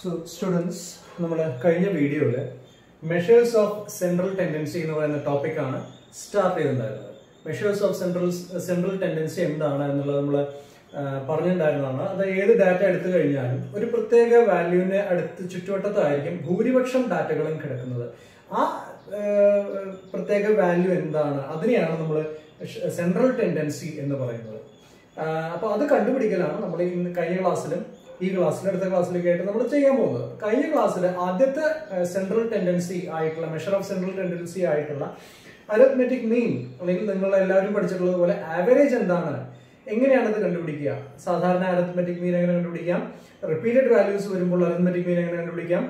So students, നമ്മുടെ കഴിഞ്ഞ വീഡിയോയിൽ മെഷേഴ്സ് ഓഫ് സെൻട്രൽ ടെൻഡൻസി എന്ന് പറയുന്ന ടോപ്പിക്കാണ് സ്റ്റാർട്ട് ചെയ്തിട്ടുണ്ടായിരുന്നത്. മെഷേഴ്സ് ഓഫ് സെൻട്രൽ ടെൻഡൻസി എന്താണ് എന്നുള്ളത് നമ്മൾ പറഞ്ഞിട്ടുണ്ടായിരുന്നതാണ്. അത് ഏത് ഡാറ്റ എടുത്തു കഴിഞ്ഞാലും ഒരു പ്രത്യേക വാല്യൂവിനെ അടുത്ത് ചുറ്റുവട്ടത്തായിരിക്കും ഭൂരിപക്ഷം ഡാറ്റകളും കിടക്കുന്നത്. ആ പ്രത്യേക വാല്യൂ എന്താണ്, അതിനെയാണ് നമ്മൾ സെൻട്രൽ ടെൻഡൻസി എന്ന് പറയുന്നത്. അപ്പോൾ അത് കണ്ടുപിടിക്കലാണ് നമ്മൾ ഇന്ന് കഴിഞ്ഞ ക്ലാസ്സിലും ഈ ക്ലാസ്സിൽ അടുത്ത ക്ലാസ്സിലേക്ക് ആയിട്ട് നമ്മൾ ചെയ്യാൻ പോകുന്നത്. കഴിഞ്ഞ ക്ലാസ്സിൽ ആദ്യത്തെ സെൻട്രൽ ടെൻഡൻസി ആയിട്ടുള്ള മെഷർ ഓഫ് സെൻട്രൽ ടെൻഡൻസി ആയിട്ടുള്ള അരിത്മെറ്റിക് മീൻ, അല്ലെങ്കിൽ നിങ്ങൾ എല്ലാവരും പഠിച്ചിട്ടുള്ളത് പോലെ ആവറേജ് എന്താണ്, എങ്ങനെയാണ് ഇത് കണ്ടുപിടിക്കുക, സാധാരണ അരിത്മെറ്റിക് മീൻ എങ്ങനെ കണ്ടുപിടിക്കാം, റിപ്പീറ്റഡ് വാല്യൂസ് വരുമ്പോൾ അരിത്മെറ്റിക് മീൻ എങ്ങനെ കണ്ടുപിടിക്കാം,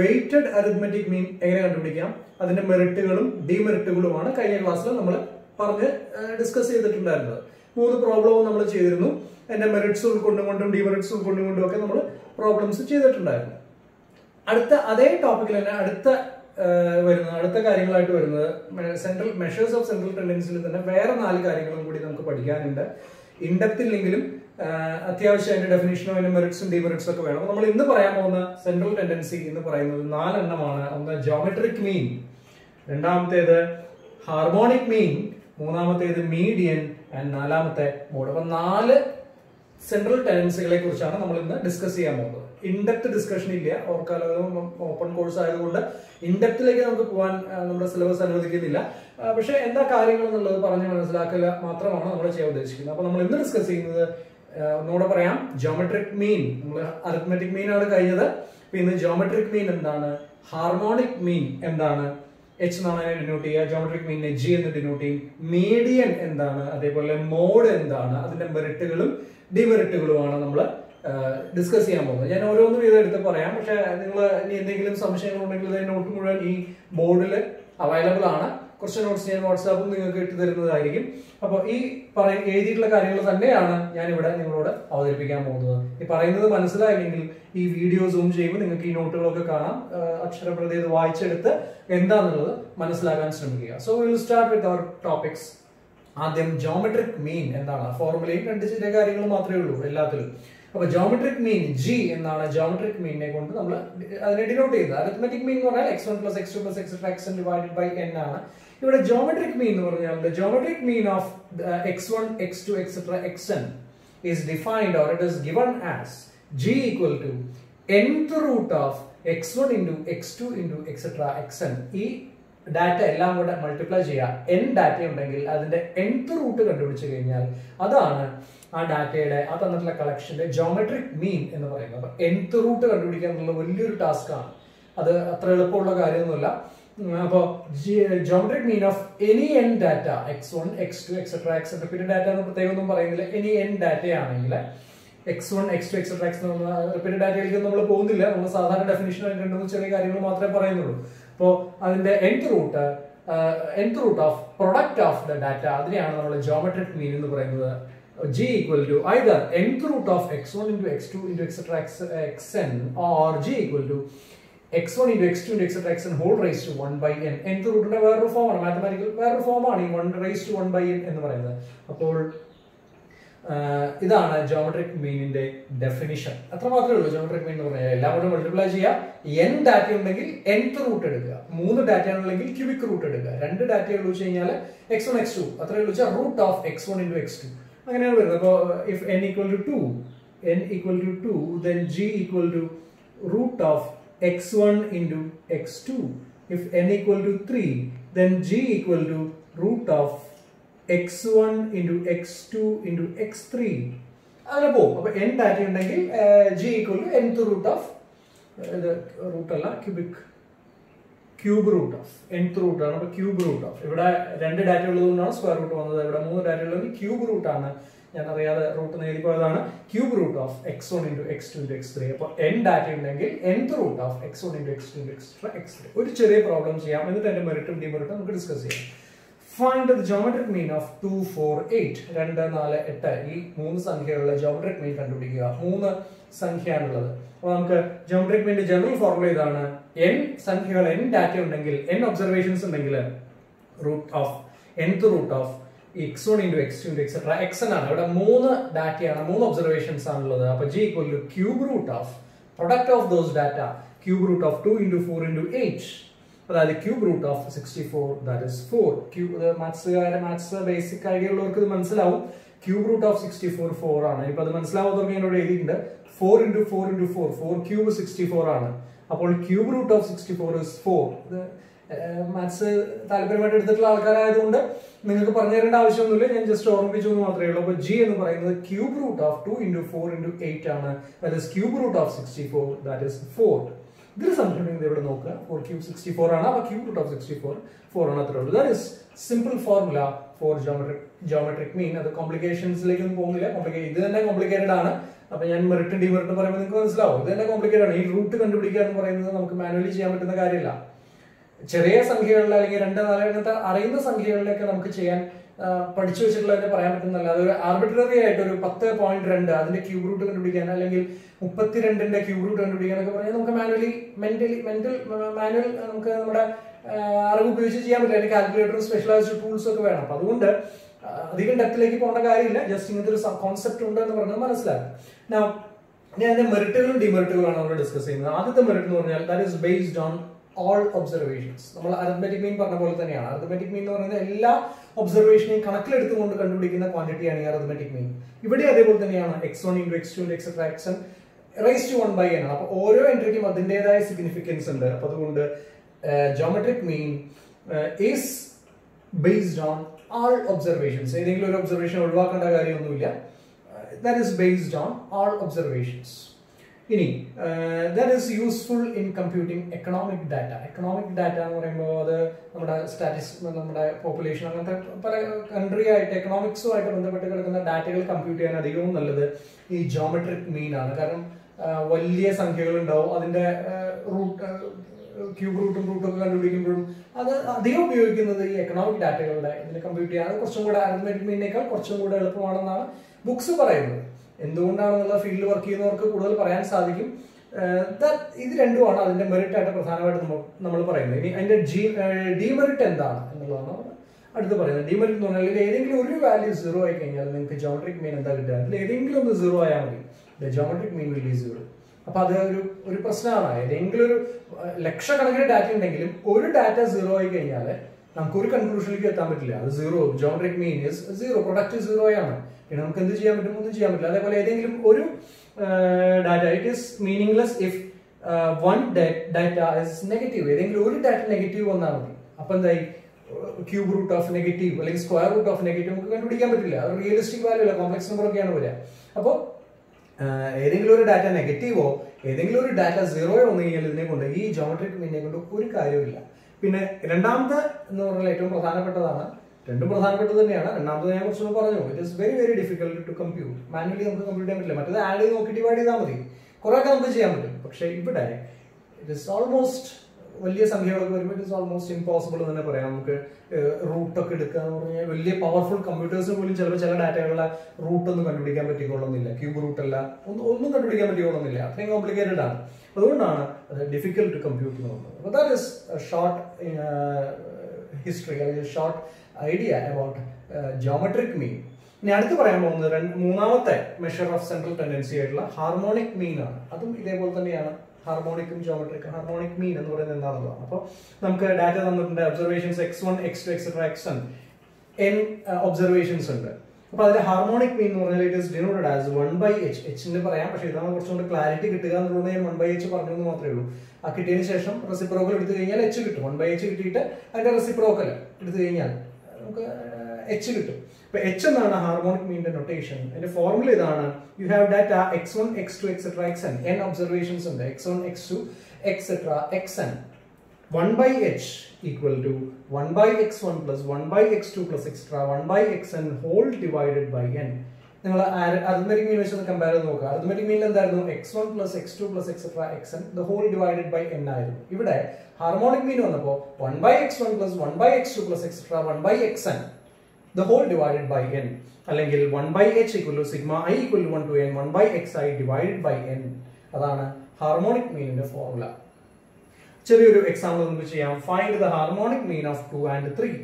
വെയ്റ്റഡ് അരിത്മെറ്റിക് മീൻ എങ്ങനെ കണ്ടുപിടിക്കാം, അതിന്റെ മെറിറ്റുകളും ഡിമെറിറ്റുകളുമാണ് കഴിഞ്ഞ ക്ലാസ്സിൽ നമ്മൾ പറഞ്ഞ് ഡിസ്കസ് ചെയ്തിട്ടുണ്ടായിരുന്നത്. 3 പ്രോബ്ലവും നമ്മൾ ചെയ്തിരുന്നു. അതിന്റെ മെറിറ്റ്സ് ഉൾക്കൊണ്ടുകൊണ്ടും ഡിമെറിറ്റ്സ് ഉൾക്കൊണ്ടുകൊണ്ടും ഒക്കെ നമ്മൾ പ്രോബ്ലംസ് ചെയ്തിട്ടുണ്ടായിരുന്നു. അതേ ടോപ്പിക്കിൽ തന്നെ അടുത്ത കാര്യങ്ങളായിട്ട് വരുന്നത് സെൻട്രൽ മെഷേഴ്സ് ഓഫ് സെൻട്രൽ ടെൻഡൻസിയിൽ തന്നെ വേറെ 4 കാര്യങ്ങളും കൂടി നമുക്ക് പഠിക്കാനുണ്ട്. ഇൻഡെപ്ത് ഇല്ലെങ്കിലും അത്യാവശ്യം അതിന്റെ ഡെഫിനിഷനും അതിന്റെ മെറിറ്റ്സും ഡിമെറിറ്റ്സും ഒക്കെ വേണം. നമ്മൾ ഇന്ന് പറയാൻ പോകുന്ന സെൻട്രൽ ടെൻഡൻസി എന്ന് പറയുന്നത് 4 എണ്ണമാണ്. ഒന്ന് ജോമെട്രിക് മീൻ, രണ്ടാമത്തേത് ഹാർമോണിക് മീൻ, മൂന്നാമത്തേത് മീഡിയൻ ആൻഡ് നാലാമത്തെ മോഡ്. അപ്പൊ 4 സെൻട്രൽ ടെൻഡൻസികളെ കുറിച്ചാണ് നമ്മൾ ഇന്ന് ഡിസ്കസ് ചെയ്യാൻ പോകുന്നത്. ഇൻഡെപ്ത് ഡിസ്കഷൻ ഇല്ല, ഓർക്കാലം ഓപ്പൺ കോഴ്സ് ആയതുകൊണ്ട് ഇൻഡെപ്തിലേക്ക് നമുക്ക് പോകാൻ നമ്മുടെ സിലബസ് അനുവദിക്കുന്നില്ല. പക്ഷെ എന്താ കാര്യങ്ങൾ എന്നുള്ളത് പറഞ്ഞ് മനസ്സിലാക്കുക മാത്രമാണ് നമ്മൾ ചെയ്യാൻ ഉദ്ദേശിക്കുന്നത്. അപ്പൊ നമ്മൾ ഇന്ന് ഡിസ്കസ് ചെയ്യുന്നത്, ഒന്നുകൂടെ പറയാം, ജോമെട്രിക് മീൻ. നമ്മൾ അരിത്മെറ്റിക് മീൻ ആണ് കഴിഞ്ഞത്. പിന്നെ ജോമെട്രിക് മീൻ എന്താണ്, ഹാർമോണിക് മീൻ എന്താണ്, എച്ച് എന്നാണ് അതിനെ ഡിനോട്ട് ചെയ്യുക, ജോമെട്രിക് മീനിനെ ജി എന്ന് ഡിനോട്ട് ചെയ്യും, മീഡിയൻ എന്താണ്, അതേപോലെ മോഡ് എന്താണ്, അതിന്റെ മെറിറ്റുകളും ഡിമെറിറ്റുകളുമാണ് നമ്മൾ ഡിസ്കസ് ചെയ്യാൻ പോകുന്നത്. ഞാൻ ഓരോന്നും എടുത്ത് പറയാം. പക്ഷെ നിങ്ങൾ ഇനി എന്തെങ്കിലും സംശയങ്ങൾ ഉണ്ടെങ്കിൽ നോട്ട് മുഴുവൻ ഈ ബോർഡിൽ അവൈലബിൾ ആണ്. കുറച്ച് നോട്ട്സ് ഞാൻ വാട്സാപ്പും നിങ്ങൾക്ക് ഇട്ട് തരുന്നതായിരിക്കും. അപ്പോൾ ഈ എഴുതിയിട്ടുള്ള കാര്യങ്ങൾ തന്നെയാണ് ഞാൻ ഇവിടെ നിങ്ങളോട് അവതരിപ്പിക്കാൻ പോകുന്നത്. ഈ പറയുന്നത് മനസ്സിലായില്ലെങ്കിൽ ഈ വീഡിയോ സൂം ചെയ്യുമ്പോൾ നിങ്ങൾക്ക് ഈ നോട്ടുകളൊക്കെ കാണാം. അക്ഷരപ്രതി ഇത് വായിച്ചെടുത്ത് എന്താണെന്നുള്ളത് മനസ്സിലാക്കാൻ ശ്രമിക്കുക. So will start with our topics. ആദ്യം ജോമെട്രിക് മീൻ എന്താണ്, ഫോർമുലയും 2 ചെറിയ കാര്യങ്ങൾ മാത്രമേ ഉള്ളൂ എല്ലാത്തിലും. അപ്പൊ ജോമെട്രിക് മീൻ ജി എന്നാണ് ജോമെട്രിക് മീനിനെ കൊണ്ട് നമ്മൾ അതിനെ ഡിനോട്ട് ചെയ്യുന്നത്. അരിത്മെറ്റിക് മീൻ എന്ന് പറഞ്ഞാൽ x1 + x2 + x3 divided by n ആണ്. ഇവിടെ ജോമെട്രിക് മീൻ എന്ന് പറഞ്ഞാൽ geometric mean of x1 x2 xn is defined, or it is given as g equal to nth root of x1 into x2 into xn. ഈ data എല്ലാം കൂടെ multiply ചെയ്യുക. n data ഉണ്ടെങ്കിൽ അതിന്റെ nth റൂട്ട് കണ്ടുപിടിച്ചു കഴിഞ്ഞാൽ അതാണ് ആ ഡാറ്റയുടെ ആ തന്നിട്ടുള്ള കളക്ഷന്റെ ജോമെട്രിക് മീൻ എന്ന് പറയുന്നത്. അപ്പൊ nth റൂട്ട് കണ്ടുപിടിക്കുക എന്നുള്ള വലിയൊരു ടാസ്ക് ആണ്. അത് അത്ര എളുപ്പമുള്ള കാര്യമൊന്നുമില്ല. അപ്പോൾ geometric mean of any n data x1 x2 xn repeated data എന്ന് പ്രത്യേകം ഒന്നും പറയുന്നില്ല. എനി n ഡാറ്റ ആണെങ്കിൽ x1 x2 xn റിപ്പീറ്റഡ് ഡാറ്റയിലേക്ക് നമ്മൾ പോകുന്നില്ല. നമ്മൾ സാധാരണ ഡെഫിനിഷൻ 2 ചെറിയ കാര്യങ്ങൾ മാത്രമേ പറയുന്നുള്ളൂ. അപ്പോൾ അതിന്റെ nth root of product of the data, അതിനെയാണ് നമ്മൾ ജോമെട്രിക് മീൻ എന്ന് പറയുന്നത്. g equal to either nth root of x1 into x2 into xn or g equal to x1 into x2 into xn whole raised to 1 by n. nth റൂട്ടിന്റെ വേറൊരു ഫോമാണ്, mathematical വേറൊരു ഫോമാണ് ഈ 1 raised to 1 by n എന്ന് പറയുന്നത്. അപ്പോൾ ഇതാണ് geometric മീനിന്റെ ഡെഫിനിഷൻ. അത്ര മാത്രമേ ഉള്ളൂ. ജോമെട്രിക് മീൻ എന്ന് പറഞ്ഞാൽ എല്ലാം കൂടെ മൾട്ടിപ്ലൈ ചെയ്യുക. n ഡാറ്റ ഉണ്ടെങ്കിൽ nth റൂട്ട് എടുക്കുക, 3 ഡാറ്റ ഉണ്ടെങ്കിൽ ക്യൂബിക് റൂട്ട് എടുക്കുക, 2 ഡാറ്റ ഉള്ളൂ വെച്ച് കഴിഞ്ഞാൽ x1 x2 അത്രയേ ഉള്ളൂ വെച്ചാൽ root of x1 into x2 അങ്ങനെയാണ് വരുന്നത്. അപ്പോൾ if n equal to 2 then g equal to root of x1 into x2. if n equal to 3 then g equal to root of x1 into x2 into x3 അങ്ങനെ പോകും. അപ്പൊ n data ഉണ്ടെങ്കിൽ g equal to nth root of root അല്ല cube root of nth root ആണ്. അപ്പൊ cube root of ഇവിടെ 2 data ഉള്ളതുകൊണ്ടാണ് square root വന്നത്. ഇവിടെ 3 ഡാറ്റ ഉള്ളത് ക്യൂബ് റൂട്ട് ആണ്. ഞാൻ അറിയാതെ റൂട്ട് നേടി പോയതാണ്. Cube root of x1 into x2 into x3. അപ്പോൾ n ഡാറ്റ ഉണ്ടെങ്കിൽ nth root of x1 into x2 into x3. ഒരു ചെറിയ പ്രോബ്ലം ചെയ്യാം, എന്നിട്ട് എന്റെ മെറിറ്റും ഡിമെറിറ്റും നമുക്ക് ഡിസ്കസ് ചെയ്യാം. Find the geometric mean of 2, 4, 8. 2, 4, 8 ഈ 3 സംഖ്യകളുടെ ജോമെട്രിക് മീൻ കണ്ടുപിടിക്കുക. 3 സംഖ്യയാണുള്ളത്. അപ്പോൾ നമുക്ക് ജോമെട്രിക് മീനിന്റെ ജനറൽ ഫോർമുല ഇതാണ്. n സംഖ്യകൾ n ഡാറ്റ ഉണ്ടെങ്കിൽ, n ഒബ്സർവേഷൻസ് ഉണ്ടെങ്കിൽ root of nth root of x1 into x2 into xn ആണ്. ഇവിടെ 3 ഡാറ്റയാണ്, 3 ഒബ്സർവേഷൻസ് ആണുള്ളത്. അപ്പോൾ g equal to cube root of product of those data, cube root of 2 into 4 into 8. അതായത് cube root of 64, that is 4. Maths basic idea ഉള്ളവർക്ക് ഇത് മനസ്സിലാവും. Cube root of 64 4 ആണ്. ഇപ്പൊ അത് മനസ്സിലാവുന്നവർക്ക് എന്നോട് എഴുതിയിട്ടുണ്ട് 4 into 4 into 4, 4 cube 64 ആണ്. അപ്പോൾ cube root of 64 is 4. ഇത് മാത്സ് താല്പര്യമായിട്ട് എടുത്തിട്ടുള്ള ആൾക്കാരായതുകൊണ്ട് നിങ്ങൾക്ക് പറഞ്ഞു തരേണ്ട ആവശ്യമൊന്നുമില്ല, ഞാൻ ജസ്റ്റ് ഓർമ്മിപ്പിച്ചു എന്ന് മാത്രമേ ഉള്ളൂ. അപ്പോൾ ജി എന്ന് പറയുന്നത് cube root of 2 into 4 into 8 ആണ്. That is cube root of 64, that is 4. ഇതിൽ സംശയം ഇവിടെ നോക്കുക, 4 ക്യൂബ് 64 ആണ്. അപ്പോൾ ക്യൂബ് റൂട്ട് ഓഫ് 64 4 ആണ്, അത്രേ ഉള്ളൂ. That is simple formula for geometric mean. അത് കോംപ്ലിക്കേഷൻസിലേക്കൊന്നും പോകുന്നില്ല, ഇത് തന്നെ കോംപ്ലിക്കേറ്റഡ് ആണ്. അപ്പൊ ഞാൻ മെറിറ്റും ഡിമെറിറ്റും പറയുമ്പോൾ നിങ്ങൾക്ക് മനസ്സിലാവും, ഇത് തന്നെ കോംപ്ലിക്കേറ്റഡ് ആണ്. ഈ റൂട്ട് കണ്ടുപിടിക്കുക എന്ന് പറയുന്നത് നമുക്ക് മാനുവലി ചെയ്യാൻ പറ്റുന്ന കാര്യമില്ല. ചെറിയ സംഖ്യകളിൽ അല്ലെങ്കിൽ 2, 4 അങ്ങനത്തെ അറിയുന്ന സംഖ്യകളിലൊക്കെ നമുക്ക് ചെയ്യാൻ പഠിച്ചു വെച്ചിട്ടുള്ളതിനെ പറയാൻ പറ്റുന്നല്ല. അതൊരു ആർബിട്രറി ആയിട്ട് ഒരു 10.2 അതിന്റെ ക്യൂബ് റൂട്ട് കണ്ടുപിടിക്കാൻ അല്ലെങ്കിൽ 32ന്റെ ക്യൂബ് റൂട്ട് കണ്ടുപിടിക്കാനൊക്കെ പറഞ്ഞാൽ നമുക്ക് മാനുവൽ നമുക്ക് നമ്മുടെ അറിവ് ഉപയോഗിച്ച് ചെയ്യാൻ പറ്റില്ല. അതിന്റെ കാൽക്കുലേറ്ററും സ്പെഷ്യലൈസ്ഡ് ടൂൾസും ഒക്കെ വേണം. അപ്പൊ അതുകൊണ്ട് അധികം ഡെപ്തിലേക്ക് പോകേണ്ട കാര്യമില്ല, ജസ്റ്റ് ഇങ്ങനത്തെ ഒരു കോൺസെപ്റ്റ് ഉണ്ട് എന്ന് പറഞ്ഞാൽ മനസ്സിലാക്കും. ഞാൻ അതിന്റെ മെറിറ്റുകളും ഡിമെറിറ്റുകളാണ് നമ്മൾ ഡിസ്കസ് ചെയ്യുന്നത്. ആദ്യത്തെ മെറിറ്റ് എന്ന് പറഞ്ഞാൽ that is based on all observations. നമ്മൾ അരിത്മെറ്റിക് മീൻ പറഞ്ഞ പോലെ തന്നെയാണ്. അരിത്മെറ്റിക് മീൻ എന്ന് പറയുന്നത് എല്ലാ ഒബ്സർവേഷനെയും കണക്കിലെടുത്തുകൊണ്ട് കണ്ടുപിടിക്കുന്ന ക്വാണ്ടിറ്റിയാണ് ഈ അരിത്മെറ്റിക് മീൻ. ഇവിടെ അതേപോലെ തന്നെയാണ് x1 into x2 into etc. xn raised to 1/n ആണ്. അപ്പൊ ഓരോ എൻട്രിക്കും അതിൻ്റെതായ സിഗ്നിഫിക്കൻസ് ഉണ്ട്. അപ്പൊ അതുകൊണ്ട് geometric mean is based on all observations. ഏതെങ്കിലും ഒരു ഒബ്സർവേഷൻ ഒഴിവാക്കേണ്ട കാര്യമൊന്നുമില്ല. That is based on all observations. ഇനി that is useful in computing economic data. Economic data എന്ന് പറയുമ്പോൾ അത് നമ്മുടെ നമ്മുടെ പോപ്പുലേഷൻ അങ്ങനത്തെ പല കൺട്രി ആയിട്ട് എക്കണോമിക്സുമായിട്ട് ബന്ധപ്പെട്ട് കിടക്കുന്ന ഡാറ്റകൾ കമ്പ്യൂട്ട് ചെയ്യാൻ അധികവും നല്ലത് ഈ ജോമെട്രിക് മീൻ ആണ്. കാരണം വലിയ സംഖ്യകൾ ഉണ്ടാവും, അതിന്റെ ക്യൂബ് റൂട്ടും ഒക്കെ കണ്ടുപിടിക്കുമ്പോഴും അത് അധികം ഉപയോഗിക്കുന്നത് ഈ എക്കണോമിക് ഡാറ്റകളുടെ ഇതിനെ കമ്പ്യൂട്ട് ചെയ്യാൻ കുറച്ചും കൂടെ അരിത്മെറ്റിക് മീനിനേക്കാൾ കുറച്ചും കൂടെ എളുപ്പമാണെന്നാണ് ബുക്സ് പറയുന്നത്. എന്തുകൊണ്ടാണെന്നുള്ള ഫീൽഡിൽ വർക്ക് ചെയ്യുന്നവർക്ക് കൂടുതൽ പറയാൻ സാധിക്കും. ഇത് രണ്ടുമാണ് അതിന്റെ മെറിറ്റ് ആയിട്ട് പ്രധാനമായിട്ട് നമ്മൾ പറയുന്നത്. ഇനി അതിന്റെ ഡിമെറിറ്റ് എന്താണ് എന്നുള്ളതാണ് അടുത്ത് പറയുന്നത്. ഡിമെറിറ്റ് എന്ന് പറഞ്ഞാൽ ഏതെങ്കിലും ഒരു വാല്യൂ 0 ആയി കഴിഞ്ഞാൽ നിങ്ങൾക്ക് ജോമെട്രിക് മീൻ എന്താ കിട്ടുക? അതിൽ ഏതെങ്കിലും ഒന്ന് 0 ആയാൽ മതി, ജോമെട്രിക് മീൻ വിൽ ബി 0. അപ്പൊ അത് ഒരു പ്രശ്നമാണ്. ഏതെങ്കിലും ഒരു ലക്ഷക്കണക്കിന് ഡാറ്റ ഉണ്ടെങ്കിലും ഒരു ഡാറ്റ 0 ആയി കഴിഞ്ഞാൽ നമുക്ക് ഒരു കൺക്ലൂഷനിലേക്ക് എത്താൻ പറ്റില്ല. അത് 0, ജോമെട്രിക് മീൻ ഇസ് 0, പ്രൊഡക്റ്റ് 0 ആണ്. പിന്നെ നമുക്ക് എന്ത് ചെയ്യാൻ പറ്റും? ഒന്നും ചെയ്യാൻ പറ്റില്ല. അതേപോലെ ഏതെങ്കിലും ഒരു data it is meaningless if one data is negative. ഏതെങ്കിലും ഒരു ഡാറ്റ നെഗറ്റീവ് വന്നാൽ മതി. അപ്പൊ എന്തായി? ക്യൂബ് റൂട്ട് ഓഫ് നെഗറ്റീവ് അല്ലെങ്കിൽ സ്ക്വയർ റൂട്ട് ഓഫ് നെഗറ്റീവ് നമുക്ക് കണ്ടുപിടിക്കാൻ പറ്റില്ല. അത് റിയലിസ്റ്റിക് വാല്യൂ അല്ല, കോംപ്ലക്സ് നമ്പർ ഒക്കെയാണ് വരിക. അപ്പോൾ ഏതെങ്കിലും ഒരു ഡാറ്റ നെഗറ്റീവോ ഏതെങ്കിലും ഒരു ഡാറ്റ 0 വന്നു കഴിഞ്ഞാൽ ഇതിനെ കൊണ്ട് ഈ ജോമെട്രിക് മീനിനെ കൊണ്ട് ഒരു കാര്യമില്ല. പിന്നെ രണ്ടാമത്തെ എന്ന് പറഞ്ഞാൽ ഏറ്റവും പ്രധാനപ്പെട്ടതാണ്. രണ്ടും പ്രധാനപ്പെട്ടത് തന്നെയാണ്. രണ്ടാമത് ഞാൻ കുറച്ചുകൂടെ പറഞ്ഞു, it is very difficult to compute. Manually നമുക്ക് കമ്പ്യൂട്ട് ചെയ്യാൻ പറ്റില്ല. മറ്റേത് ആഡ് ചെയ്ത് നോക്കി ഡിവൈഡ് ചെയ്താൽ മതി, കുറെയൊക്കെ നമുക്ക് ചെയ്യാൻ പറ്റും. പക്ഷെ ഇവിടെ ഇറ്റ് ഇസ് ഓൾമോസ്റ്റ് വലിയ സംഖ്യകളൊക്കെ വരുമ്പോൾ ഇറ്റ് ഇസ് ഓൾമോസ്റ്റ് ഇമ്പോസിബിൾ എന്ന് തന്നെ പറയാം. നമുക്ക് റൂട്ടൊക്കെ എടുക്കുക എന്ന് പറഞ്ഞാൽ വലിയ പവർഫുൾ കമ്പ്യൂട്ടേഴ്സിന് പോലും ചിലപ്പോൾ ചില ഡാറ്റകളുടെ റൂട്ടൊന്നും കണ്ടുപിടിക്കാൻ പറ്റിക്കൊള്ളുന്നില്ല. ക്യൂബ് റൂട്ടല്ല ഒന്നും കണ്ടുപിടിക്കാൻ പറ്റിക്കൊള്ളുന്നില്ല. അത്രയും കോംപ്ലിക്കേറ്റഡ് ആണ്. അതുകൊണ്ടാണ് അത് ഡിഫിക്കൽട്ട് ടു കമ്പ്യൂട്ട് എന്ന് പറയുന്നത്. അപ്പോൾ ദാറ്റ് ഇസ് ഷോർട്ട് ഹിസ്റ്ററി അല്ലെങ്കിൽ short idea about geometric mean. ഇനി അടുത്ത് പറയാൻ പോകുന്നത് മൂന്നാമത്തെ മെഷർ ഓഫ് സെൻട്രൽ ടെൻഡൻസി ആയിട്ടുള്ള ഹാർമോണിക് മീൻ ആണ്. അതും ഇതേപോലെ തന്നെയാണ്. ഹാർമോണിക്കും ജോമെട്രിക്കും. ഹാർമോണിക് മീൻ എന്ന് പറയുന്നത് എന്താണെന്നുള്ളതാണ്. അപ്പോൾ നമുക്ക് ഡാറ്റ തന്നിട്ടുണ്ട്. Observations x1, x2, etc. xn n observations ഉണ്ട്. അപ്പൊ അതിന്റെ ഹാർമോണിക് മീൻ എന്ന് പറഞ്ഞാൽ it is denoted as 1/h. എച്ചിന് പറയാം, പക്ഷെ ഇതാണ് കുറച്ചുകൂടി ക്ലാരിറ്റി കിട്ടുക എന്നുള്ളത് ഞാൻ 1/h പറഞ്ഞു എന്ന് മാത്രമേ ഉള്ളൂ. ആ കിട്ടിയതിന് ശേഷം റെസിപ്രോക്കൽ എടുത്തു കഴിഞ്ഞാൽ h കിട്ടും. 1/h കിട്ടിയിട്ട് അതിന്റെ റെസിപ്രോക്കൽ എടുത്തു കഴിഞ്ഞാൽ നമുക്ക് h കിട്ടും. ഇപ്പൊ h എന്നാണ് ഹാർമോണിക് മീനിന്റെ നൊട്ടേഷൻ. അതിന്റെ ഫോർമുല ഇതാണ്. You have data x1, x2, etc. xn. n observations ഉണ്ട്. x1, x2, etc. xn. 1/h equal to 1/x1 plus 1/x2 plus etc. 1/xn whole divided by n. നിങ്ങൾ arithmetic മീൻ വെച്ച് compare ചെയ്ത് നോക്കുക. Arithmetic മീനിൽ എന്തായിരുന്നു? x1 plus x2 plus etc. xn the whole divided by n ആയിരുന്നു. ഇവിടെ harmonic mean വന്നപ്പോൾ 1/x1 plus 1/x2 plus etc. 1/xn the whole divided by n. അല്ലെങ്കിൽ 1/h equal to sigma I equal to 1 to n 1/xi divided by n. അതാണ് harmonic മീനിന്റെ formula. ചെറിയൊരു example നമുക്ക് ചെയ്യാം. Find the harmonic mean of 2 and 3.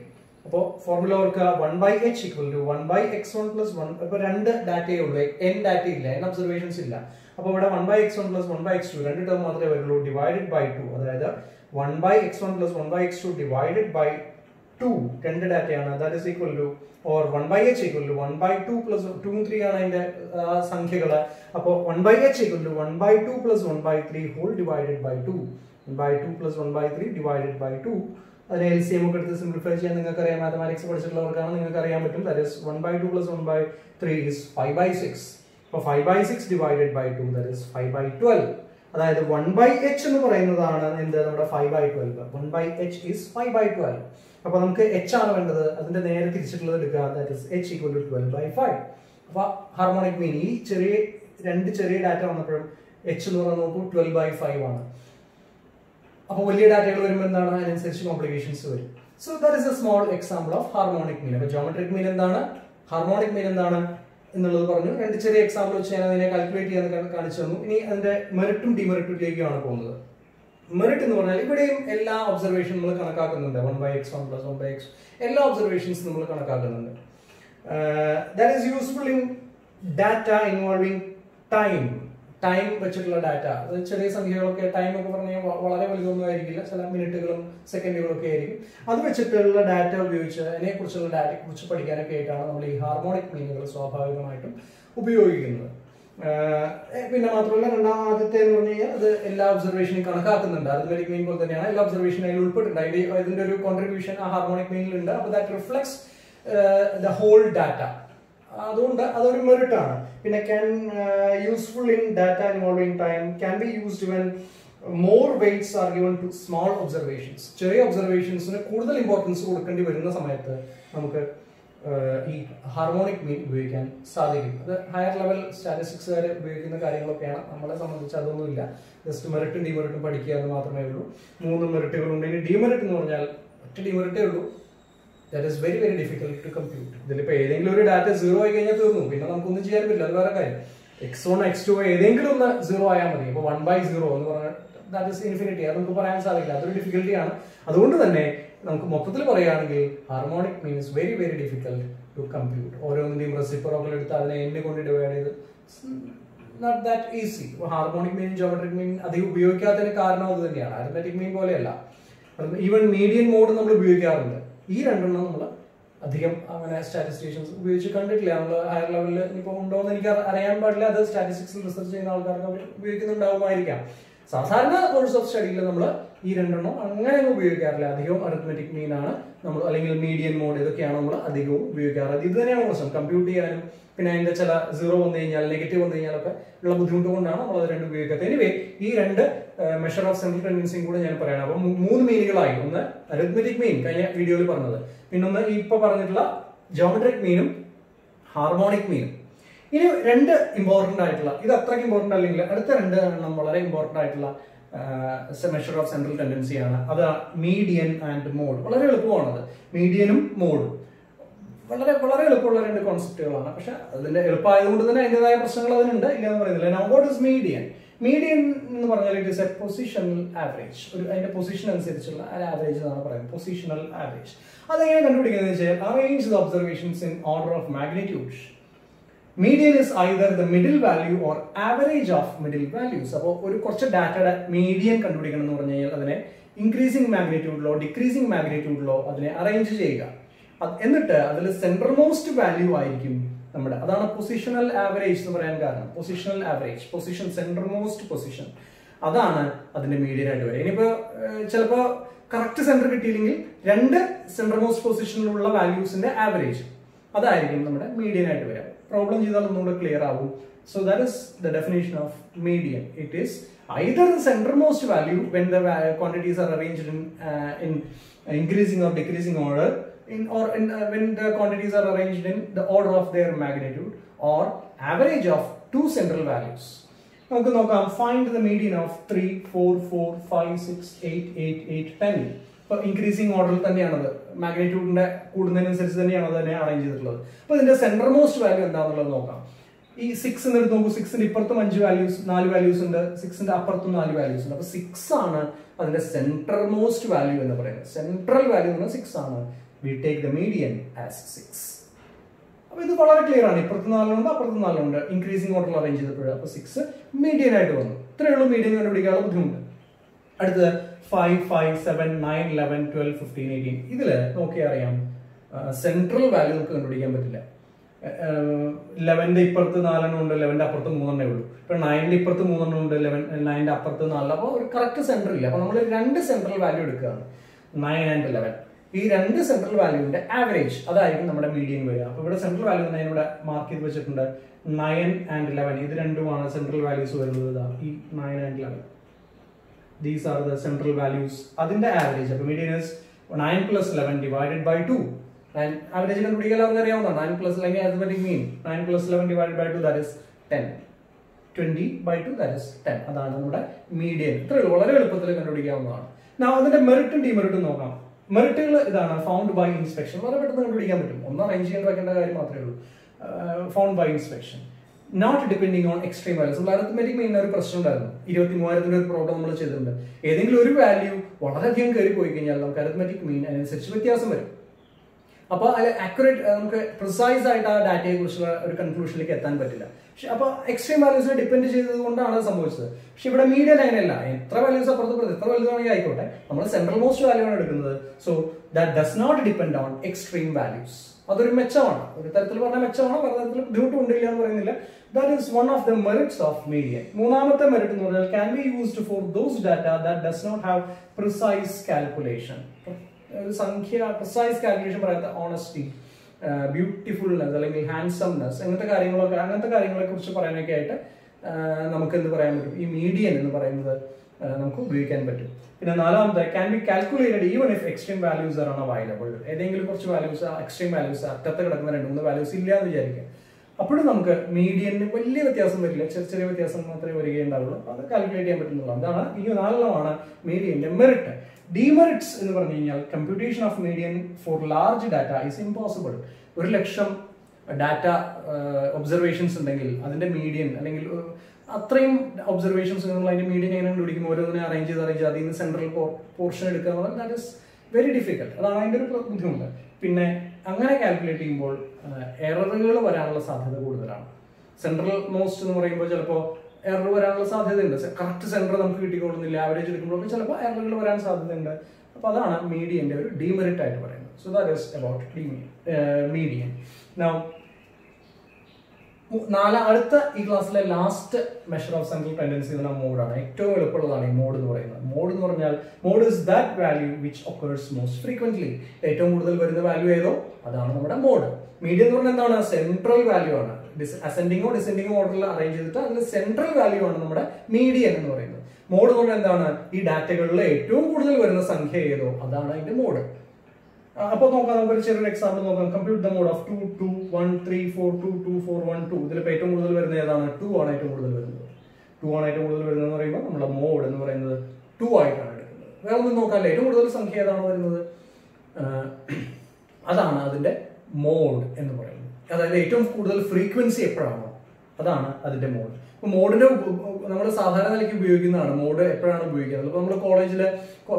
അപ്പോൾ formula ഓർക്കുക. 1/h equal to 1/x1 plus 1. ഇപ്പൊ രണ്ട് ഡാറ്റയേ ഉള്ളൂ, n ഡാറ്റ ഇല്ല, n ഒബ്സർവേഷൻസ് ഇല്ല. അപ്പോൾ ഇവിടെ 1/x1 plus 1/x2 രണ്ട് ടേം മാത്രമേ വരുള്ളൂ, ഡിവൈഡഡ് ബൈ 2. അതായത് 1/x1 plus 1/x2 divided by 2 രണ്ട് ഡാറ്റയാണ്. That is equal to or 1/h equal to 1/2 plus 2 3 ആണ് അതിന്റെ സംഖ്യകള്. അപ്പോൾ 1/h equal to 1/2 plus 1/3 whole divided by 2. 1/2 plus 1/3 divided by 2. അതിനെ LCM ഒക്കെ എടുത്ത് സിംപ്ലിഫൈ ചെയ്യാൻ നിങ്ങൾക്ക് അറിയാം, മാത്തമാറ്റിക്സ് പഠിച്ചിട്ടുള്ളവർക്കാണ് നിങ്ങൾക്ക് അറിയാൻ പറ്റും. That is 1/2 plus 1/3 is 5/6. അപ്പോൾ 5/6 divided by 2 that is 5/12. അതായത് 1/h എന്ന് പറയുന്നതാണ് എന്ത് നമ്മുടെ 5/12. 1/h is 5/12. അപ്പോൾ നമുക്ക് h ആണ് വേണ്ടത്, അതിന്റെ നേരെ തിരിച്ചിട്ടുള്ളത് എടുക്കുക. That is h equal to 12/5. അപ്പോൾ ഹാർമോണിക് മീൻ ഈ രണ്ട് ചെറിയ ഡാറ്റ വന്നപ്പോഴും h എന്ന് പറഞ്ഞാൽ നോക്കൂ 12/5 ആണ്. അപ്പോൾ വലിയ ഡാറ്റകൾ വരുമ്പോൾ എന്താണ്, അതിനനുസരിച്ച് കോംപ്ലിക്കേഷൻസ് വരും. So that is A small example of harmonic mean. അപ്പോൾ ജോമെട്രിക് മീൻ എന്താണ്, ഹാർമോണിക് മീൻ എന്താണ് എന്നുള്ളത് പറഞ്ഞു. രണ്ട് ചെറിയ എക്സാമ്പിൾ വെച്ച് ഞാൻ അതിനെ കാൽക്കുലേറ്റ് ചെയ്യാൻ കാണിച്ചു തന്നു. ഇനി അതിന്റെ മെറിറ്റും ഡിമെറിറ്റിലേക്കുമാണ് പോകുന്നത്. മെറിറ്റ് എന്ന് പറഞ്ഞാൽ ഇവിടെയും എല്ലാ ഒബ്സർവേഷൻ നമ്മൾ കണക്കാക്കുന്നുണ്ട്. 1/x1 plus 1/x എല്ലാ ഒബ്സർവേഷൻസ് നമ്മൾ കണക്കാക്കുന്നുണ്ട്. That is useful in data involving time വെച്ചിട്ടുള്ള ഡാറ്റ. അത് ചെറിയ സംഖ്യകളൊക്കെ ടൈം ഒക്കെ പറഞ്ഞാൽ വളരെ വലുതൊന്നും ആയിരിക്കില്ല, ചില മിനിറ്റുകളും സെക്കൻഡുകളും ഒക്കെ ആയിരിക്കും. അത് വെച്ചിട്ടുള്ള ഡാറ്റ ഉപയോഗിച്ച് അതിനെക്കുറിച്ചുള്ള ഡാറ്റയെ കുറിച്ച് പഠിക്കാനൊക്കെ ആയിട്ടാണ് നമ്മൾ ഈ ഹാർമോണിക് മീനുകൾ സ്വാഭാവികമായിട്ടും ഉപയോഗിക്കുന്നത്. പിന്നെ മാത്രമല്ല രണ്ടാമത്തെ എന്ന് പറഞ്ഞു കഴിഞ്ഞാൽ അത് എല്ലാ ഒബ്സർവേഷനും കണക്കാക്കുന്നുണ്ട്. അരിത്മെറ്റിക് മീൻ പോലെ തന്നെയാണ് എല്ലാ ഒബ്സർവേഷനും അതിൽ ഉൾപ്പെട്ടിട്ടുണ്ട്. ഇതിന്റെ ഒരു കോൺട്രിബ്യൂഷൻ ആ ഹാർമോണിക് മീനിലുണ്ട്. അപ്പോൾ that reflects the whole data. അതുകൊണ്ട് അതൊരു മെറിറ്റ് ആണ്. പിന്നെ can useful in data involving time, can be used when more weights are given to small observations. ചെറിയ ഒബ്സർവേഷൻസിന് കൂടുതൽ ഇമ്പോർട്ടൻസ് കൊടുക്കേണ്ടി വരുന്ന സമയത്ത് നമുക്ക് ഈ ഹാർമോണിക് മീൻ ഉപയോഗിക്കാൻ സാധിക്കും. അത് ഹയർ ലെവൽ സ്റ്റാറ്റിസ്റ്റിക്സുകാർ ഉപയോഗിക്കുന്ന കാര്യങ്ങളൊക്കെയാണ്. നമ്മളെ സംബന്ധിച്ച് അതൊന്നുമില്ല. ജസ്റ്റ് മെറിറ്റും ഡിമെറിറ്റും പഠിക്കുക എന്ന് മാത്രമേ ഉള്ളൂ. 3 മെറിറ്റുകളുണ്ട്. ഇനി ഡിമെറിറ്റ് എന്ന് പറഞ്ഞാൽ ഒറ്റ ഡിമെറിറ്റേ ഉള്ളൂ. That is very very difficult to compute. ഇതിലിപ്പോൾ ഏതെങ്കിലും ഒരു ഡാറ്റ 0 ആയി കഴിഞ്ഞാൽ തീർന്നു, പിന്നെ നമുക്കൊന്നും ചെയ്യാൻ പറ്റില്ല. അത് വേറെ കാര്യം. x1 x2 ഏതെങ്കിലും ഒന്ന് 0 ആയാൽ മതി. ഇപ്പോൾ 1/0 എന്ന് പറഞ്ഞാൽ ദാറ്റ് ഈസ് ഇൻഫിനിറ്റി. അത് നമുക്ക് പറയാൻ സാധിക്കില്ല, അതൊരു ഡിഫിക്കൽട്ടിയാണ്. അതുകൊണ്ട് തന്നെ നമുക്ക് മൊത്തത്തിൽ പറയുകയാണെങ്കിൽ harmonic mean is very very difficult to compute. ഓരോന്നിന്റെയും റെസിപ്രോക്കൽ എടുത്ത് അതിനെ n കൊണ്ട് ഡിവൈഡ് ചെയ്ത് നോട്ട് ദാറ്റ് ഈസി. ഇപ്പോൾ ഹാർമോണിക് മീൻ ജോമെട്രിക് മീൻ അധികം ഉപയോഗിക്കാത്തതിന് കാരണം അത് തന്നെയാണ്. അരിത്മെറ്റിക് മീൻ പോലെയല്ല. ഈവൻ മീഡിയൻ മോഡ് നമ്മൾ ഉപയോഗിക്കാറുണ്ട്. ഈ രണ്ടെണ്ണം നമ്മൾ അധികം അങ്ങനെ സ്റ്റാറ്റിസ്റ്റിഷ്യൻസ് ഉപയോഗിച്ച് കണ്ടിട്ടില്ല. നമ്മൾ ഹയർ ലെവലിൽ ഇപ്പോൾ ഉണ്ടോ എന്ന് എനിക്ക് അറിയാൻ പാടില്ല. അത് സ്റ്റാറ്റിസ്റ്റിക്സിൽ റിസർച്ച് ചെയ്യുന്ന ആൾക്കാർക്ക് അവർ ഉപയോഗിക്കുന്നുണ്ടാവുമായിരിക്കാം. സാധാരണ കോഴ്സ് ഓഫ് സ്റ്റഡിയിൽ നമ്മൾ ഈ രണ്ടെണ്ണം അങ്ങനെ ഉപയോഗിക്കാറില്ല. അധികവും അരിത്മെറ്റിക് മീൻ ആണ് നമ്മൾ, അല്ലെങ്കിൽ മീഡിയൻ മോഡ്, ഇതൊക്കെയാണ് നമ്മൾ അധികവും ഉപയോഗിക്കാറ്. ഇത് തന്നെയാണ് പ്രശ്നം. കമ്പ്യൂട്ട് ചെയ്യാനും പിന്നെ അതിന്റെ ചില 0 വന്നു കഴിഞ്ഞാൽ നെഗറ്റീവ് വന്നു കഴിഞ്ഞാലൊക്കെ ഉള്ള ബുദ്ധിമുട്ട് കൊണ്ടാണ് നമ്മൾ അത് രണ്ടും ഉപയോഗിക്കാത്തത്. എനിവേ ഈ രണ്ട് മെഷർ ഓഫ് സെൻട്രൽ ടെൻഡൻസിയും കൂടെ ഞാൻ പറയണം. അപ്പം 3 മീനുകളായി. ഒന്ന് അരിത്മെറ്റിക് മീൻ കഴിഞ്ഞ വീഡിയോയിൽ പറഞ്ഞത്, പിന്നൊന്ന് ഇപ്പൊ പറഞ്ഞിട്ടുള്ള ജോമെട്രിക് മീനും ഹാർമോണിക് മീനും. ഇനി 2 ഇമ്പോർട്ടന്റ് ആയിട്ടുള്ള, ഇത് അത്രയ്ക്ക് ഇമ്പോർട്ടന്റ് അല്ലെങ്കിൽ അടുത്ത 2 എണ്ണം വളരെ ഇമ്പോർട്ടന്റ് ആയിട്ടുള്ള മെഷർ ഓഫ് സെൻട്രൽ ടെൻഡൻസിയാണ്. അത് മീഡിയൻ ആൻഡ് മോഡ്. വളരെ എളുപ്പമാണത്. മീഡിയനും മോഡും വളരെ വളരെ എളുപ്പമുള്ള 2 കോൺസെപ്റ്റുകളാണ്. പക്ഷെ അതിന്റെ എളുപ്പമായതുകൊണ്ട് തന്നെ അതിൻ്റെതായ പ്രശ്നങ്ങൾ അതിനുണ്ട്, ഇല്ലെന്ന് പറയുന്നില്ല. Now what is median? Median എന്ന് പറഞ്ഞാൽ it is A positional average. അതിന്റെ പൊസിഷൻ അനുസരിച്ചുള്ള ആവറേജ് എന്നാണ് പറയുന്നത്, പൊസിഷണൽ ആവറേജ്. അതെങ്ങനെ കണ്ടുപിടിക്കുന്നത് വെച്ചാൽ arrange the observations in order of magnitude. Median is either the middle value or average of middle values. അപ്പോൾ ഒരു കുറച്ച് ഡാറ്റയുടെ മീഡിയൻ കണ്ടുപിടിക്കണം എന്ന് പറഞ്ഞു കഴിഞ്ഞാൽ അതിനെ ഇൻക്രീസിംഗ് മാഗ്നിറ്റ്യൂഡിലോ ഡിക്രീസിംഗ് മാഗ്നിറ്റ്യൂഡിലോ അതിനെ അറേഞ്ച് ചെയ്യുക. എന്നിട്ട് അതിൽ സെൻട്രൽ മോസ്റ്റ് വാല്യൂ ആയിരിക്കും നമ്മുടെ, അതാണ് പൊസിഷണൽ ആവറേജ് എന്ന് പറയാൻ കാരണം. Positional average, position, central most position, അതാണ് അതിന്റെ മീഡിയൻ ആയിട്ട് വരിക. ഇനിയിപ്പോ ചിലപ്പോ കറക്റ്റ് സെന്റർ കിട്ടിയില്ലെങ്കിൽ 2 സെൻട്രൽ മോസ്റ്റ് പൊസിഷനിലുള്ള വാല്യൂസിന്റെ ആവറേജ്, അതായിരിക്കും നമ്മുടെ മീഡിയൻ ആയിട്ട് വരിക. പ്രോബ്ലം ചെയ്താൽ ഒന്നുകൂടെ ക്ലിയർ ആവും. So that is the definition of median. It is either the centermost value when the quantities are arranged in increasing or decreasing order, when the quantities are arranged in the order of their magnitude, or average of 2 central values. നമുക്ക് നോക്കാം. Find the median of 3, 4, 4, 5, 6, 8, 8, 8, 10. ഇപ്പൊ increasing ഓർഡറിൽ തന്നെയാണത്, മാഗ്നിറ്റ്യൂഡിന്റെ കൂടുന്നതിനനുസരിച്ച് തന്നെയാണ് അത് തന്നെ arrange ചെയ്തിട്ടുള്ളത്. അപ്പൊ ഇതിന്റെ സെൻട്രൽ മോസ്റ്റ് വാല്യൂ എന്താണെന്നുള്ളത് നോക്കാം. ഈ 6 എന്ന് എടുത്ത് നോക്കൂ. 6ന്റെ ഇപ്പുറത്തും 4 വാല്യൂസ് ഉണ്ട്, 6ന്റെ അപ്പുറത്തും 4 വാല്യൂസ് ഉണ്ട്. അപ്പൊ 6 ആണ് അതിന്റെ സെൻട്രൽ മോസ്റ്റ് വാല്യൂ എന്ന് പറയുന്നത്. സെൻട്രൽ വാല്യൂ എന്ന് പറഞ്ഞാൽ 6 ആണ്. We take the median as 6. അപ്പോൾ ഇത് വളരെ ക്ലിയർ ആണ്. ഇപ്പുറത്ത് 4 ഉണ്ട്, അപ്പുറത്ത് 4 ഉണ്ട്, ഇൻക്രീസിംഗ് ഓർഡറിൽ അറേഞ്ച് ചെയ്തപ്പോഴും. അപ്പോൾ 6 മീഡിയൻ ആയിട്ട് വന്നു. ഇത്രയേ ഉള്ളൂ മീഡിയൻ കണ്ടുപിടിക്കാനുള്ള ബുദ്ധിമുട്ട്. അടുത്തത് 5, 5, 7, 9, 11, 12, 15, 18. ഇതിൽ നോക്കിയാൽ അറിയാം സെൻട്രൽ വാല്യൂ നമുക്ക് കണ്ടുപിടിക്കാൻ പറ്റില്ല. 11ന്റെ ഇപ്പുറത്ത് 4 ഉണ്ട്, 11ന്റെ അപ്പുറത്ത് 3 ഉള്ളൂ. ഇപ്പൊ 9ന്റെ ഇപ്പുറത്ത് 3 ഉണ്ട്, 9ന്റെ അപ്പുറത്ത് 4. അപ്പോൾ ഒരു കറക്റ്റ് സെന്റർ ഇല്ല. അപ്പൊ നമ്മൾ 2 സെൻട്രൽ വാല്യൂ എടുക്കുകയാണ്, 9 and 11. ഈ 2 സെൻട്രൽ വാല്യൂവിന്റെ ആവറേജ് അതായിരിക്കും നമ്മുടെ മീഡിയൻ വരിക. അപ്പൊ ഇവിടെ സെൻട്രൽ വാല്യൂ ഞാൻ ഇവിടെ മാർക്ക് ചെയ്ത് വെച്ചിട്ടുണ്ട് 9 and 11. ഇത് രണ്ടുമാണ് സെൻട്രൽ വാല്യൂസ് വരുന്നത്. ഈ 9 and 11. These are the central values. അതിന്റെ ആവറേജ് അപ്പൊ median is 9 plus 11 divided by 2. Average കണ്ടുപിടിക്കാൻ അറിയാവുന്നതാണ്. 9 plus 11 arithmetic mean. 9 plus 11 divided by 2 that is 10. 20 by 2 that is 10. അതാണ് നമ്മുടെ മീഡിയൻ. ഇത്രയുള്ളൂ, വളരെ എളുപ്പത്തിൽ കണ്ടുപിടിക്കാവുന്നതാണ്. അതിന്റെ മെറിറ്റും ഡിമെറിറ്റും നോക്കാം. മെറിറ്റുകൾ ഇതാണ്, ഫൗണ്ട് ബൈ ഇൻസ്പെക്ഷൻ. വളരെ പെട്ടെന്ന് കണ്ടുപിടിക്കാൻ പറ്റും. ഒന്ന് അറേഞ്ച് ചെയ്യാൻ വെക്കേണ്ട കാര്യം മാത്രമേ ഉള്ളൂ. Found by inspection, not depending on extreme values. നമ്മൾ അരിത്മെറ്റിക് മീനിന് ഒരു പ്രശ്നം ഉണ്ടായിരുന്നു. 23,000 ഒരു പ്രോബ്ലം നമ്മൾ ചെയ്തിട്ടുണ്ട്. ഏതെങ്കിലും ഒരു വാല്യൂ വളരെയധികം കയറി പോയി കഴിഞ്ഞാൽ നമുക്ക് അരിത്മെറ്റിക് മീൻ അതിനനുസരിച്ച് വ്യത്യാസം വരും. അപ്പോൾ അതിൽ ആക്യുറേറ്റ് നമുക്ക് പ്രിസൈസ് ആയിട്ട് ആ ഡാറ്റയെ കുറിച്ചുള്ള ഒരു കൺക്ലൂഷനിലേക്ക് എത്താൻ പറ്റില്ല. പക്ഷെ അപ്പോൾ എക്സ്ട്രീം വാല്യൂസിനെ ഡിപ്പെൻഡ് ചെയ്തത് കൊണ്ടാണ് സംഭവിച്ചത്. പക്ഷെ ഇവിടെ മീഡിയൻ അങ്ങനെയല്ല. എത്ര വാല്യൂസ് അപ്പുറത്ത് എത്ര വലുതാണെങ്കിൽ ആയിക്കോട്ടെ, നമ്മൾ സെൻട്രൽ മോസ്റ്റ് വാല്യൂ ആണ് എടുക്കുന്നത്. So that does not depend on extreme values. അതൊരു മെച്ചമാണ്, ഒരു തരത്തിൽ പറഞ്ഞ മെച്ചമാണ്, പല തരത്തിൽ ബുദ്ധിമുട്ടുണ്ടില്ല എന്ന് പറയുന്നില്ല. That is one of the merits of median. മൂന്നാമത്തെ മെറിറ്റ് എന്ന് പറഞ്ഞാൽ can be used for those data that does not have precise calculation. സംഖ്യ പ്രിസൈസ് കാൽക്കുലേഷൻ പറയാത്ത ഓണസ്റ്റി, ബ്യൂട്ടിഫുൾനെസ് അല്ലെങ്കിൽ ഹാൻഡ്സംനെസ്, അങ്ങനത്തെ കാര്യങ്ങളെ കുറിച്ച് പറയാനൊക്കെ ആയിട്ട് നമുക്ക് എന്ത് പറയാൻ പറ്റും, ഈ മീഡിയൻ എന്ന് പറയുന്നത് നമുക്ക് ഉപയോഗിക്കാൻ പറ്റും. പിന്നെ നാലാമത്തെ can be calculated even if extreme values are available. ഏതെങ്കിലും കുറച്ച് വാല്യൂസ്, എക്സ്ട്രീം വാല്യൂസ്, അറ്റത്ത് കിടക്കുന്ന 2-3 വാല്യൂസ് ഇല്ല എന്ന് വിചാരിക്കുക. അപ്പോഴും നമുക്ക് മീഡിയന് വലിയ വ്യത്യാസം വരില്ല, ചെറിയ വ്യത്യാസം മാത്രമേ വരികയുണ്ടാവുള്ളൂ. അത് കാൽക്കുലേറ്റ് ചെയ്യാൻ പറ്റുന്നതാണ്. അതാണ് ഈ 4 മീഡിയന്റെ മെറിറ്റ്. ഡിമെറിറ്റ്സ് എന്ന് പറഞ്ഞു കഴിഞ്ഞാൽ computation of median for large data is impossible. 1,00,000 data observations ഉണ്ടെങ്കിൽ അതിന്റെ മീഡിയൻ അല്ലെങ്കിൽ അത്രയും ഒബ്സർവേഷൻസ് നമ്മൾ അതിന്റെ മീഡിയൻ എങ്ങനെ കണ്ടുപിടിക്കും? ഓരോന്നിനെ അറേഞ്ച് ചെയ്ത് അതിൽ നിന്ന് സെൻട്രൽ പോർഷൻ എടുക്കുക എന്ന് പറഞ്ഞാൽ ദാറ്റ് ഇസ് വെരി ഡിഫിക്കൽട്ട്. അതാണ് അതിന്റെ ഒരു ബുദ്ധിമുട്ട്. പിന്നെ അങ്ങനെ കാൽക്കുലേറ്റ് ചെയ്യുമ്പോൾ എററുകൾ വരാനുള്ള സാധ്യത കൂടുതലാണ്. സെൻട്രൽ മോസ്റ്റ് എന്ന് പറയുമ്പോൾ ചിലപ്പോൾ എറർ വരാനുള്ള സാധ്യതയുണ്ട്. കറക്റ്റ് സെന്റർ നമുക്ക് കിട്ടിക്കൊള്ളുന്നില്ല. ആവറേജ് എടുക്കുമ്പോഴൊക്കെ ചിലപ്പോൾ എററുകൾ വരാൻ സാധ്യതയുണ്ട്. അപ്പോൾ അതാണ് മീഡിയന്റെ ഒരു ഡിമെറിറ്റ് ആയിട്ട് പറയുന്നത്. So that is about median. Now അടുത്ത ഈ ക്ലാസ്സിലെ last measure of central tendency എന്ന മോഡാണ്. ഏറ്റവും എളുപ്പമുള്ളതാണ് ഈ മോഡ് എന്ന് പറയുന്നത്. മോഡ് എന്ന് പറഞ്ഞാൽ mode is that value which occurs most frequently. ഏറ്റവും കൂടുതൽ വരുന്ന വാല്യൂ ഏതോ അതാണ് നമ്മുടെ മോഡ്. മീഡിയൻ എന്ന് പറഞ്ഞാൽ എന്താണ്? സെൻട്രൽ വാല്യൂ ആണ്. അസെൻഡിങ്ങോ ഡിസെൻഡിങ്ങോ ഓർഡറിൽ അറേഞ്ച് ചെയ്തിട്ട് അതിൽ സെൻട്രൽ വാല്യൂ ആണ് നമ്മുടെ മീഡിയൻ എന്ന് പറയുന്നത്. മോഡ് എന്ന് പറഞ്ഞാൽ എന്താണ്? ഈ ഡാറ്റകളിൽ ഏറ്റവും കൂടുതൽ വരുന്ന സംഖ്യ ഏതോ അതാണ് അതിന്റെ മോഡ്. അപ്പോൾ നോക്കാം, നമുക്ക് ചെറിയൊരു എക്സാമ്പിൾ നോക്കാം. Compute the mode of 2, 2, 1, 3, 4, 2, 2, 4, 1, 2. ഇതിലിപ്പോൾ ഏറ്റവും കൂടുതൽ വരുന്നത് ഏതാണ്? 2 ആണ് ഏറ്റവും കൂടുതൽ വരുന്നത്. 2 ആണ് ഏറ്റവും കൂടുതൽ വരുന്നത് എന്ന് പറയുമ്പോൾ നമ്മുടെ മോഡ് എന്ന് പറയുന്നത് 2 ആയിട്ടാണ് എടുക്കുന്നത്. വേറെ ഒന്നും നോക്കാനില്ല. ഏറ്റവും കൂടുതൽ സംഖ്യ ഏതാണ് വരുന്നത് അതാണ് അതിന്റെ മോഡ് എന്ന് പറയുന്നത്. അതായത് ഏറ്റവും കൂടുതൽ ഫ്രീക്വൻസി എപ്പോഴാണോ അതാണ് അതിന്റെ മോഡ്. ഇപ്പൊ മോഡിന്റെ നമ്മൾ സാധാരണ നിലയ്ക്ക് ഉപയോഗിക്കുന്നതാണ്. മോഡ് എപ്പോഴാണ് ഉപയോഗിക്കുന്നത്? ഇപ്പൊ നമ്മൾ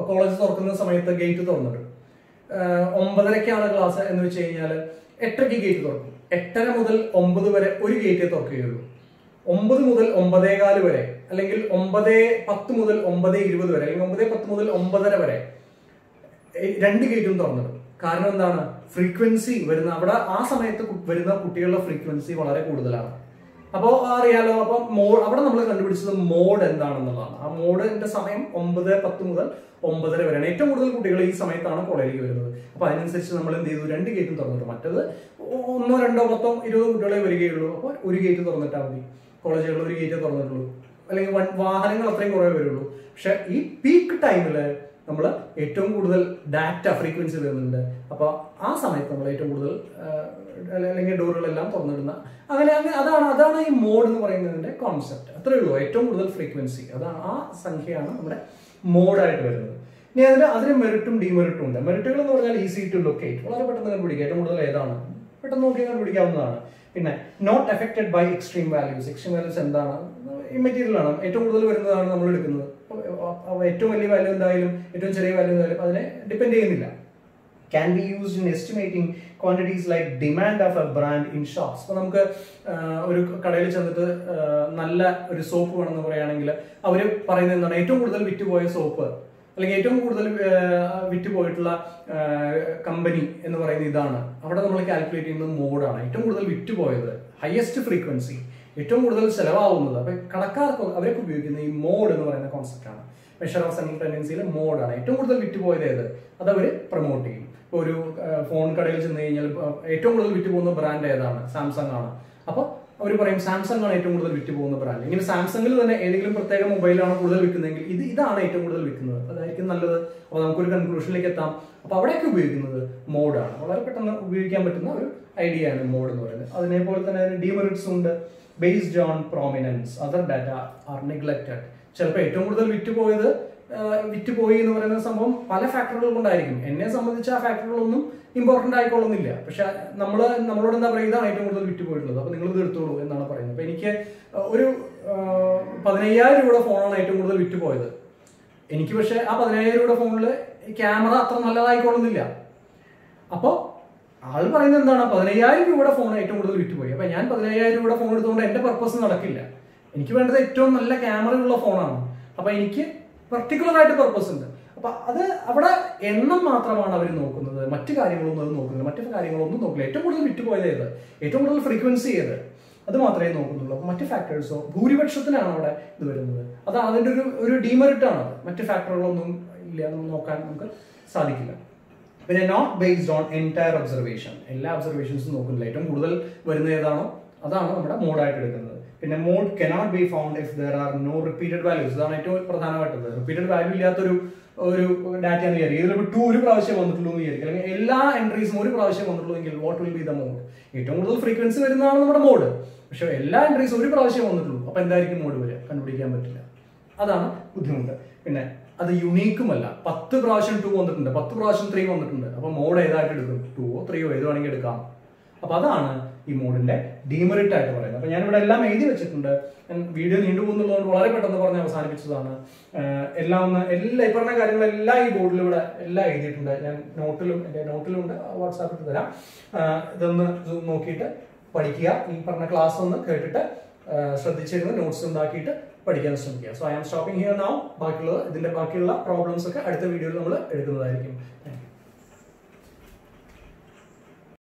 കോളേജ് തുറക്കുന്ന സമയത്ത് ഗേറ്റ് തുറന്നിട്ട് 9:30 ക്ലാസ് എന്ന് വെച്ച് കഴിഞ്ഞാൽ 8:00 ഗേറ്റ് തുറക്കും. 8:30 മുതൽ 9 വരെ ഒരു ഗേറ്റ് തുറക്കുകയുള്ളൂ. 9 മുതൽ 9:15 വരെ, അല്ലെങ്കിൽ 9:10 മുതൽ 9:20 വരെ, അല്ലെങ്കിൽ 9:10 മുതൽ 9:30 വരെ 2 ഗേറ്റും തുറന്നിടും. കാരണം എന്താണ്? ഫ്രീക്വൻസി വരുന്ന അവിടെ ആ സമയത്ത് വരുന്ന കുട്ടികളുടെ ഫ്രീക്വൻസി വളരെ കൂടുതലാണ്. അപ്പോൾ അറിയാലോ. അപ്പൊ അവിടെ നമ്മൾ കണ്ടുപിടിച്ചത് മോഡ് എന്താണെന്നുള്ളതാണ്. ആ മോഡിന്റെ സമയം 9:10 മുതൽ 9:30 വരെയാണ്. ഏറ്റവും കൂടുതൽ കുട്ടികൾ ഈ സമയത്താണ് കോളേജിലേക്ക് വരുന്നത്. അപ്പൊ അതിനനുസരിച്ച് നമ്മൾ എന്ത് ചെയ്തു? 2 ഗേറ്റും തുറന്നിട്ടു. മറ്റത് 1, 2, 10, 20 കുട്ടികളെ വരികയുള്ളൂ. അപ്പോൾ ഒരു ഗേറ്റ് തുറന്നിട്ടാൽ മതി. കോളേജുകളിൽ ഒരു ഗേറ്റ് തുറന്നിട്ടുള്ളൂ, അല്ലെങ്കിൽ വാഹനങ്ങൾ അത്രയും കുറേ വരുള്ളൂ. പക്ഷെ ഈ പീക്ക് ടൈമില് നമ്മൾ ഏറ്റവും കൂടുതൽ ഡാറ്റ ഫ്രീക്വൻസി വരുന്നുണ്ട്. അപ്പോൾ ആ സമയത്ത് നമ്മൾ ഏറ്റവും കൂടുതൽ അല്ലെങ്കിൽ ഡോറുകളെല്ലാം തുറന്നിടുന്ന അതാണ് ഈ മോഡ് എന്ന് പറയുന്നതിന്റെ കോൺസെപ്റ്റ്. അത്രയേ ഉള്ളൂ. ഏറ്റവും കൂടുതൽ ഫ്രീക്വൻസി അതാണ്, ആ സംഖ്യയാണ് നമ്മുടെ മോഡായിട്ട് വരുന്നത്. ഇനി അതിന് മെറിറ്റും ഡിമെറിറ്റും ഉണ്ട്. മെറിറ്റുകൾ എന്ന് പറഞ്ഞാൽ ഈസി ടു ലൊക്കേറ്റ്, വളരെ പെട്ടെന്ന് കണ്ടുപിടിക്കുക. ഏറ്റവും കൂടുതൽ ഏതാണ് പെട്ടെന്ന് നോക്കി കണ്ടുപിടിക്കാവുന്നതാണ്. പിന്നെ not affected by extreme values. Extreme values എന്താണ്? ഇമ്മെറ്റീരിയൽ ആണ്. ഏറ്റവും കൂടുതൽ വരുന്നതാണ് നമ്മൾ എടുക്കുന്നത്. ഏറ്റവും വലിയ വാല്യൂ എന്തായാലും ഏറ്റവും ചെറിയ വാല്യൂ എന്തായാലും അതിനെ ഡിപ്പെൻഡ് ചെയ്യുന്നില്ല. can be used in estimating quantities like demand of a brand in shops. അപ്പോൾ നമുക്ക് ഒരു കടയിൽ ചെന്നിട്ട് നല്ല ഒരു സോപ്പ് വേണമെന്ന് പറയുകയാണെങ്കിൽ അവർ പറയുന്നത് എന്താണ്, ഏറ്റവും കൂടുതൽ വിറ്റുപോയ സോപ്പ് അല്ലെങ്കിൽ ഏറ്റവും കൂടുതൽ വിറ്റുപോയിട്ടുള്ള കമ്പനി എന്ന് പറയുന്നത് ഇതാണ്. അവിടെ നമ്മൾ കാൽക്കുലേറ്റ് ചെയ്യുന്നത് മോഡാണ്. ഏറ്റവും കൂടുതൽ വിറ്റുപോയത്, ഹയസ്റ്റ് ഫ്രീക്വൻസി, ഏറ്റവും കൂടുതൽ ചെലവാകുന്നത്. അപ്പൊ കടക്കാർക്ക് അവരൊക്കെ ഉപയോഗിക്കുന്ന ഈ മോഡ് എന്ന് പറയുന്ന കോൺസെപ്റ്റ് ആണ്. മെഷർ ഓഫ് സെൻട്രൽ ടെൻഡൻസിയിൽ മോഡാണ്. ഏറ്റവും കൂടുതൽ വിറ്റുപോയത് ഏത്, അത് അവർ പ്രൊമോട്ട് ചെയ്യും. ഇപ്പോൾ ഒരു ഫോൺ കടയിൽ ചെന്ന് കഴിഞ്ഞാൽ ഏറ്റവും കൂടുതൽ വിറ്റുപോകുന്ന ബ്രാൻഡ് ഏതാണ്, സാംസങ് ആണ്. അപ്പോൾ അവർ പറയും സാംസങ് ആണ് ഏറ്റവും കൂടുതൽ വിറ്റുപോകുന്ന ബ്രാൻഡ്. ഇങ്ങനെ സാംസങ്ങിൽ തന്നെ ഏതെങ്കിലും പ്രത്യേക മൊബൈലാണ് കൂടുതൽ വിൽക്കുന്നതെങ്കിൽ ഇതാണ് ഏറ്റവും കൂടുതൽ വിൽക്കുന്നത്, അതായിരിക്കും നല്ലത്. അപ്പോൾ നമുക്കൊരു കൺക്ലൂഷനിലേക്ക് എത്താം. അപ്പോൾ അവിടെയൊക്കെ ഉപയോഗിക്കുന്നത് മോഡാണ്. വളരെ പെട്ടെന്ന് ഉപയോഗിക്കാൻ പറ്റുന്ന ഒരു ഐഡിയ ആണ് മോഡ് എന്ന് പറയുന്നത്. അതിനെപോലെ തന്നെ അതിന് ഡീമെറിറ്റ്സ് ഉണ്ട്. Based on prominence, other data are neglected. ചിലപ്പോൾ ഏറ്റവും കൂടുതൽ വിറ്റുപോയി എന്ന് പറയുന്ന സംഭവം പല ഫാക്ടറുകൾ കൊണ്ടായിരിക്കും. എന്നെ സംബന്ധിച്ച് ആ ഫാക്ടറുകളൊന്നും ഇമ്പോർട്ടന്റ് ആയിക്കൊള്ളുന്നില്ല. പക്ഷെ നമ്മളോട് എന്താ പറയുക, ഇതാണ് ഏറ്റവും കൂടുതൽ വിറ്റുപോയിട്ടുള്ളത്, അപ്പൊ നിങ്ങൾ ഇത് എടുത്തോളൂ എന്നാണ് പറയുന്നത്. അപ്പൊ എനിക്ക് ഒരു 15,000 രൂപയുടെ ഫോണാണ് ഏറ്റവും കൂടുതൽ വിറ്റുപോയത്. എനിക്ക് പക്ഷെ ആ 15,000 രൂപയുടെ ഫോണിൽ ക്യാമറ അത്ര നല്ലതായിക്കൊള്ളുന്നില്ല. അപ്പോൾ ആൾ പറയുന്നത് എന്താണ്, 15,000 രൂപയുടെ ഫോൺ ഏറ്റവും കൂടുതൽ വിറ്റുപോയി. അപ്പൊ ഞാൻ 15,000 രൂപയുടെ ഫോൺ എടുത്തുകൊണ്ട് എന്റെ പർപ്പസ് നടക്കില്ല. എനിക്ക് വേണ്ടത് ഏറ്റവും നല്ല ക്യാമറയുള്ള ഫോണാണ്. അപ്പൊ എനിക്ക് പർട്ടിക്കുലർ ആയിട്ട് പർപ്പസ് ഉണ്ട്. അപ്പൊ അത് അവിടെ എണ്ണം മാത്രമാണ് അവർ നോക്കുന്നത്, മറ്റു കാര്യങ്ങളൊന്നും അത് നോക്കുന്നില്ല. മറ്റു കാര്യങ്ങളൊന്നും നോക്കില്ല. ഏറ്റവും കൂടുതൽ വിറ്റുപോയത് ഏത്, ഏറ്റവും കൂടുതൽ ഫ്രീക്വൻസി ഏത്, അത് മാത്രമേ നോക്കുന്നുള്ളൂ. അപ്പൊ മറ്റു ഫാക്ടേഴ്സോ ഭൂരിപക്ഷത്തിനാണ് അവിടെ ഇത് വരുന്നത്. അത് അതിന്റെ ഒരു ഡീമെറിറ്റ് ആണ്. മറ്റു ഫാക്ടറുകളൊന്നും ഇല്ല, നോക്കാൻ നമുക്ക് സാധിക്കില്ല. പിന്നെ not based on entire observation, എല്ലാ ഒബ്സർവേഷൻസും നോക്കുന്നില്ല. ഏറ്റവും കൂടുതൽ വരുന്ന ഏതാണോ അതാണ് നമ്മുടെ മോഡായിട്ട് എടുക്കുന്നത്. പിന്നെ mode cannot be found if there are no repeated values. ഇതാണ് ഏറ്റവും പ്രധാനമായിട്ടുള്ളത്. റിപ്പീറ്റഡ് വാല്യൂ ഇല്ലാത്തൊരു ഡാറ്റ എന്ന് വിചാരിക്കും. ഇതിൽ 2 ഒരു പ്രാവശ്യം വന്നിട്ടുള്ളൂ എന്ന് വിചാരിക്കും, അല്ലെങ്കിൽ എല്ലാ എൻട്രീസും ഒരു പ്രാവശ്യം വന്നിട്ടുള്ളൂ എങ്കിൽ what will be the mode. ഏറ്റവും കൂടുതൽ ഫ്രീക്വൻസി വരുന്നതാണ് നമ്മുടെ മോഡ്. പക്ഷെ എല്ലാ എൻട്രീസും ഒരു പ്രാവശ്യം വന്നിട്ടുള്ളൂ, അപ്പൊ എന്തായിരിക്കും മോഡ് വരിക, കണ്ടുപിടിക്കാൻ പറ്റില്ല. അതാണ് ബുദ്ധിമുട്ട്. പിന്നെ അത് യുണീക്കുമല്ല. 10 പ്രാവശ്യം 2 വന്നിട്ടുണ്ട്, 10 പ്രാവശ്യം 3 വന്നിട്ടുണ്ട്. അപ്പൊ മോഡ് ഏതായിട്ട് എടുക്കും, 2ഓ 3ഓ ഏത് വേണമെങ്കിൽ എടുക്കാം. അപ്പൊ അതാണ് ഈ മോഡിന്റെ ഡീമെറിറ്റ് ആയിട്ട് പറയുന്നത്. അപ്പൊ ഞാനിവിടെ എല്ലാം എഴുതി വെച്ചിട്ടുണ്ട്. വീഡിയോ നീണ്ടുപോകുന്നുള്ളതുകൊണ്ട് വളരെ പെട്ടെന്ന് പറഞ്ഞ് അവസാനിപ്പിച്ചതാണ്. ഈ പറഞ്ഞ കാര്യങ്ങളെല്ലാം ഈ ബോർഡിലൂടെ എല്ലാം എഴുതിയിട്ടുണ്ട്. ഞാൻ എന്റെ നോട്ടിലുണ്ട്, വാട്സാപ്പിൽ തരാം. ഇതൊന്ന് നോക്കിയിട്ട് പഠിക്കുക. ഈ പറഞ്ഞ ക്ലാസ് ഒന്ന് കേട്ടിട്ട് ശ്രദ്ധിച്ചിരുന്ന് നോട്ട്സ് ഉണ്ടാക്കിയിട്ട് പഠിക്കാൻ ശ്രമിക്കുക. So I am stopping here now. ഇതിന്റെ ബാക്കിയുള്ള പ്രോബ്ലംസ് ഒക്കെ അടുത്ത വീഡിയോയിൽ നമ്മൾ എടുക്കുന്നതായിരിക്കും.